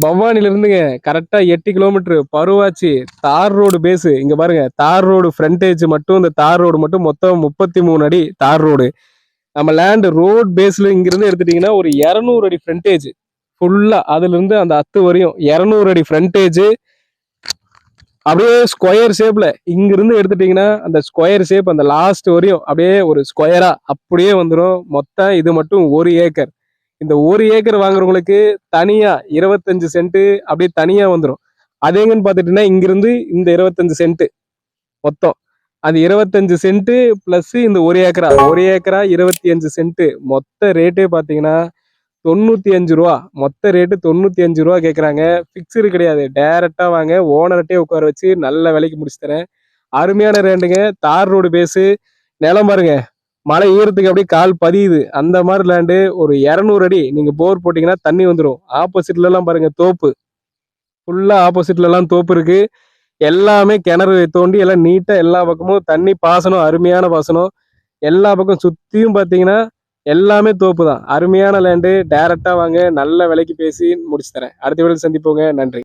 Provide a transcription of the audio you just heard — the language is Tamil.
பவானில இருந்துங்க கரெக்டா 8 கிலோமீட்டர் பருவாச்சி தார் ரோடு பேஸ். இங்க பாருங்க, தார் ரோடு ஃப்ரண்டேஜ் மட்டும், இந்த தார் ரோடு மட்டும் மொத்தம் 33 அடி தார் ரோடு. நம்ம லேண்ட் ரோட் பேஸ்ல இங்க இருந்து எடுத்துட்டீங்கன்னா ஒரு 200 அடி ஃப்ரண்டேஜ் ஃபுல்லா. அதுல இருந்து அந்த அத்து வரையும் 200 அடி ஃப்ரண்டேஜ். அப்படியே ஸ்கொயர் ஷேப்ல இங்க இருந்து எடுத்துட்டீங்கன்னா அந்த ஸ்கொயர் ஷேப் அந்த லாஸ்ட் வரையும் அப்படியே ஒரு ஸ்கொயரா அப்படியே வந்துடும். மொத்தம் இது மட்டும் 1 ஏக்கர். இந்த 1 ஏக்கர் வாங்குறவங்களுக்கு தனியா 25 சென்ட் அப்படியே தனியா வந்துடும். அது எங்கன்னு பாத்துட்டீங்கன்னா இங்கிருந்து இந்த 25 சென்ட் மொத்தம். அது 25 சென்ட் பிளஸ் இந்த 1 ஏக்கரா 25 சென்ட். மொத்த ரேட்டே பாத்தீங்கன்னா 95 ரூபா. மொத்த ரேட்டு 95 ரூபா கேட்குறாங்க. ஃபிக்ஸ்டு கிடையாது. டைரக்டா வாங்க, ஓனர்கிட்டே உட்கார வச்சு நல்ல விலைக்கு முடிச்சு தரேன். அருமையான ரேண்டுங்க. தார் ரோடு பேஸு. நிலம் பாருங்க, மழை ஈரத்துக்கு அப்படியே கால் பதியுது அந்த மாதிரி லேண்டு. ஒரு 200 அடி நீங்க போர் போட்டீங்கன்னா தண்ணி வந்துடும். ஆப்போசிட்ல எல்லாம் பாருங்க தோப்பு, ஃபுல்லா ஆப்போசிட்ல எல்லாம் தோப்பு இருக்கு. எல்லாமே கிணறு தோண்டி எல்லாம் நீட்டா எல்லா பக்கமும் தண்ணி பாசனம், அருமையான பாசனம். எல்லா பக்கம் சுத்தியும் பாத்தீங்கன்னா எல்லாமே தோப்பு தான். அருமையான லேண்டு. டைரக்டா வாங்க, நல்ல விலைக்கு பேசி முடிச்சு தரேன். அடுத்த வீடியோல சந்திப்போங்க. நன்றி.